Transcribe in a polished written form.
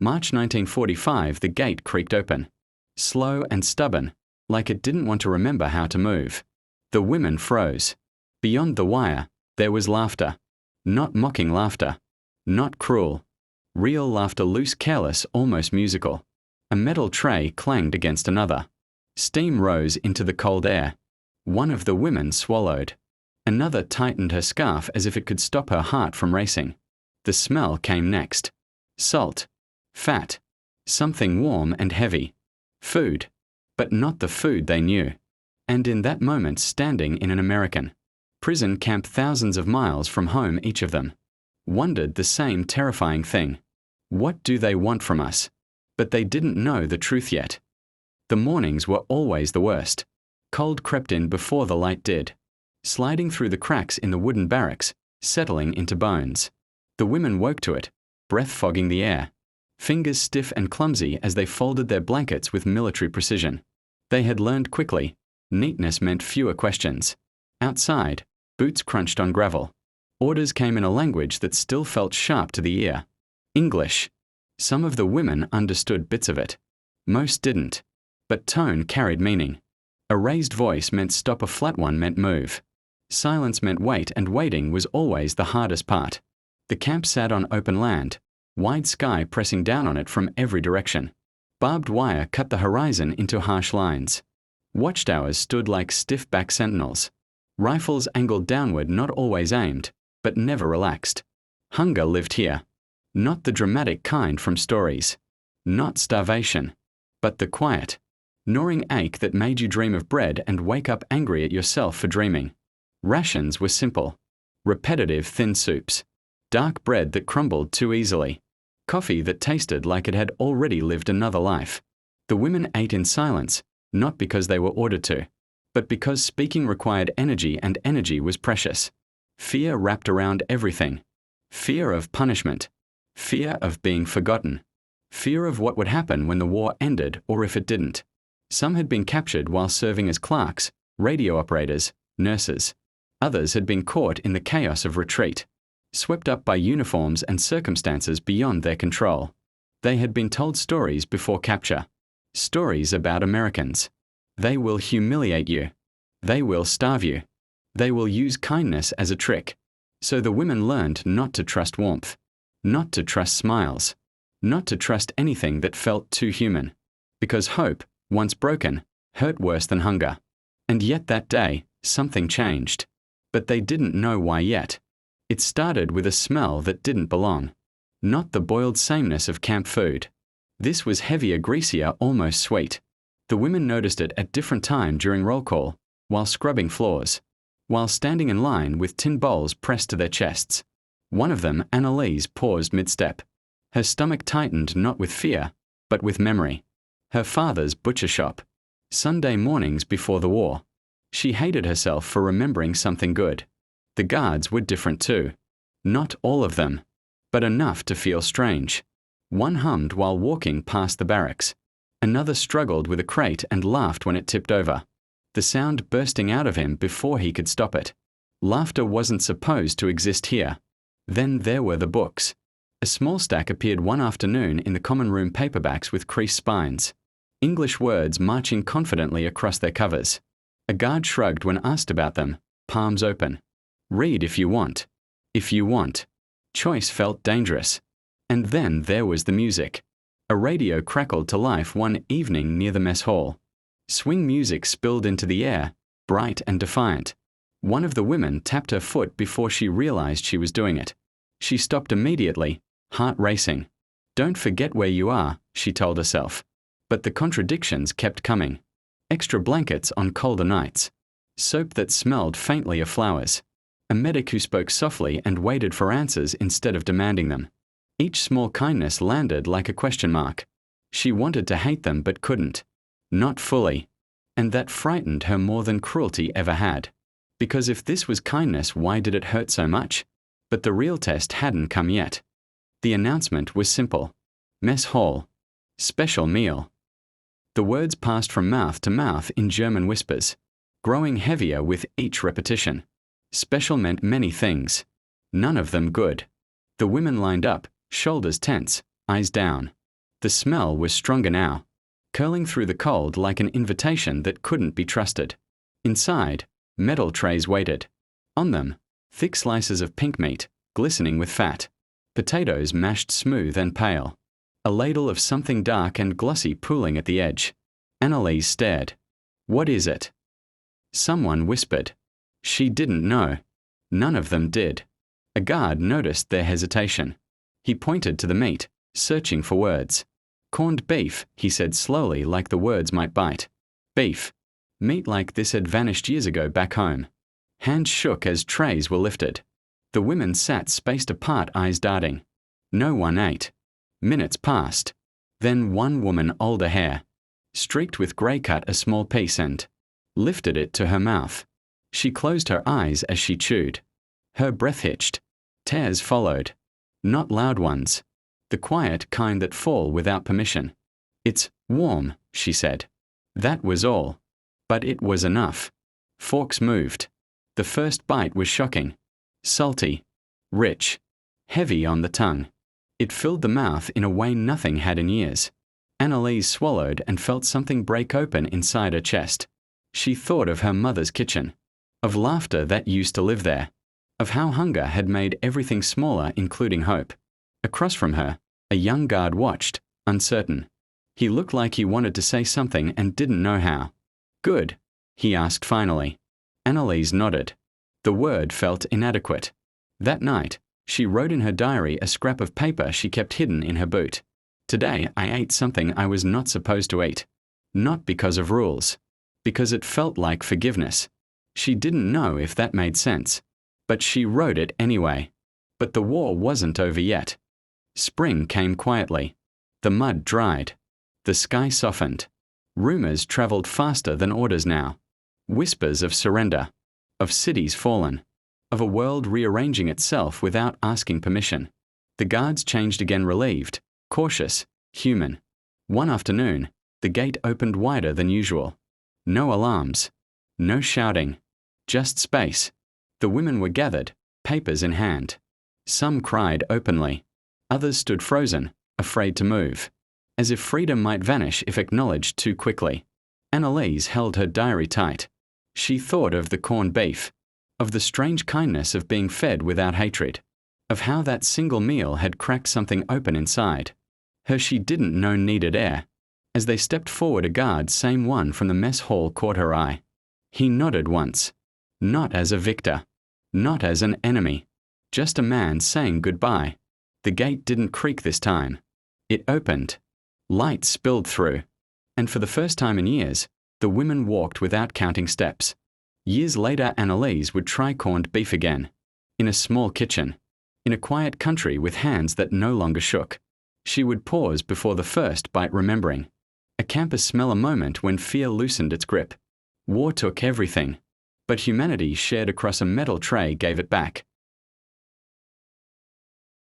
March 1945, the gate creaked open. Slow and stubborn, like it didn't want to remember how to move. The women froze. Beyond the wire, there was laughter. Not mocking laughter. Not cruel. Real laughter, loose, careless, almost musical. A metal tray clanged against another. Steam rose into the cold air. One of the women swallowed. Another tightened her scarf as if it could stop her heart from racing. The smell came next. Salt. Fat. Something warm and heavy. Food. But not the food they knew. And in that moment, standing in an American prison camp thousands of miles from home, each of them wondered the same terrifying thing. What do they want from us? But they didn't know the truth yet. The mornings were always the worst. Cold crept in before the light did, sliding through the cracks in the wooden barracks, settling into bones. The women woke to it, breath fogging the air, fingers stiff and clumsy as they folded their blankets with military precision. They had learned quickly. Neatness meant fewer questions. Outside, boots crunched on gravel. Orders came in a language that still felt sharp to the ear. English. Some of the women understood bits of it. Most didn't. But tone carried meaning. A raised voice meant stop, a flat one meant move. Silence meant wait, and waiting was always the hardest part. The camp sat on open land, wide sky pressing down on it from every direction. Barbed wire cut the horizon into harsh lines. Watchtowers stood like stiff-backed sentinels. Rifles angled downward, not always aimed, but never relaxed. Hunger lived here. Not the dramatic kind from stories. Not starvation. But the quiet, gnawing ache that made you dream of bread and wake up angry at yourself for dreaming. Rations were simple. Repetitive thin soups. Dark bread that crumbled too easily. Coffee that tasted like it had already lived another life. The women ate in silence, not because they were ordered to, but because speaking required energy, and energy was precious. Fear wrapped around everything. Fear of punishment. Fear of being forgotten. Fear of what would happen when the war ended or if it didn't. Some had been captured while serving as clerks, radio operators, nurses. Others had been caught in the chaos of retreat, swept up by uniforms and circumstances beyond their control. They had been told stories before capture. Stories about Americans. They will humiliate you. They will starve you. They will use kindness as a trick. So the women learned not to trust warmth, not to trust smiles, not to trust anything that felt too human. Because hope, once broken, hurt worse than hunger. And yet that day, something changed. But they didn't know why yet. It started with a smell that didn't belong. Not the boiled sameness of camp food. This was heavier, greasier, almost sweet. The women noticed it at different times during roll call, while scrubbing floors, while standing in line with tin bowls pressed to their chests. One of them, Annalise, paused mid-step. Her stomach tightened not with fear, but with memory. Her father's butcher shop. Sunday mornings before the war. She hated herself for remembering something good. The guards were different too. Not all of them, but enough to feel strange. One hummed while walking past the barracks. Another struggled with a crate and laughed when it tipped over, the sound bursting out of him before he could stop it. Laughter wasn't supposed to exist here. Then there were the books. A small stack appeared one afternoon in the common room paperbacks with creased spines. English words marching confidently across their covers. A guard shrugged when asked about them, palms open. Read if you want. If you want. Choice felt dangerous. And then there was the music. A radio crackled to life one evening near the mess hall. Swing music spilled into the air, bright and defiant. One of the women tapped her foot before she realized she was doing it. She stopped immediately, heart racing. Don't forget where you are, she told herself. But the contradictions kept coming. Extra blankets on colder nights. Soap that smelled faintly of flowers. A medic who spoke softly and waited for answers instead of demanding them. Each small kindness landed like a question mark. She wanted to hate them but couldn't. Not fully. And that frightened her more than cruelty ever had. Because if this was kindness, why did it hurt so much? But the real test hadn't come yet. The announcement was simple. Mess hall. Special meal. The words passed from mouth to mouth in German whispers, growing heavier with each repetition. Special meant many things. None of them good. The women lined up, shoulders tense, eyes down. The smell was stronger now, curling through the cold like an invitation that couldn't be trusted. Inside, metal trays waited. On them, thick slices of pink meat, glistening with fat. Potatoes mashed smooth and pale. A ladle of something dark and glossy pooling at the edge. Annalise stared. "What is it?" Someone whispered. She didn't know. None of them did. A guard noticed their hesitation. He pointed to the meat, searching for words. "Corned beef," he said slowly, like the words might bite. "Beef." Meat like this had vanished years ago back home. Hands shook as trays were lifted. The women sat spaced apart, eyes darting. No one ate. Minutes passed. Then one woman, older hair, streaked with grey, cut a small piece and lifted it to her mouth. She closed her eyes as she chewed. Her breath hitched. Tears followed. Not loud ones. The quiet kind that fall without permission. "It's warm," she said. That was all. But it was enough. Forks moved. The first bite was shocking. Salty. Rich. Heavy on the tongue. It filled the mouth in a way nothing had in years. Annalise swallowed and felt something break open inside her chest. She thought of her mother's kitchen. Of laughter that used to live there. Of how hunger had made everything smaller, including hope. Across from her, a young guard watched, uncertain. He looked like he wanted to say something and didn't know how. "Good?" he asked finally. Annalise nodded. The word felt inadequate. That night, she wrote in her diary a scrap of paper she kept hidden in her boot. "Today I ate something I was not supposed to eat. Not because of rules. Because it felt like forgiveness." She didn't know if that made sense. But she wrote it anyway. But the war wasn't over yet. Spring came quietly. The mud dried. The sky softened. Rumors traveled faster than orders now. Whispers of surrender. Of cities fallen. Of a world rearranging itself without asking permission. The guards changed again, relieved, cautious, human. One afternoon, the gate opened wider than usual. No alarms. No shouting. Just space. The women were gathered, papers in hand. Some cried openly. Others stood frozen, afraid to move. As if freedom might vanish if acknowledged too quickly. Annalise held her diary tight. She thought of the corned beef. Of the strange kindness of being fed without hatred. Of how that single meal had cracked something open inside. Her she didn't know needed air. As they stepped forward, a guard, same one from the mess hall, caught her eye. He nodded once. Not as a victor. Not as an enemy. Just a man saying goodbye. The gate didn't creak this time. It opened. Light spilled through. And for the first time in years, the women walked without counting steps. Years later, Annalise would try corned beef again. In a small kitchen. In a quiet country with hands that no longer shook. She would pause before the first bite, remembering. A campus smell, a moment when fear loosened its grip. War took everything. But humanity shared across a metal tray gave it back.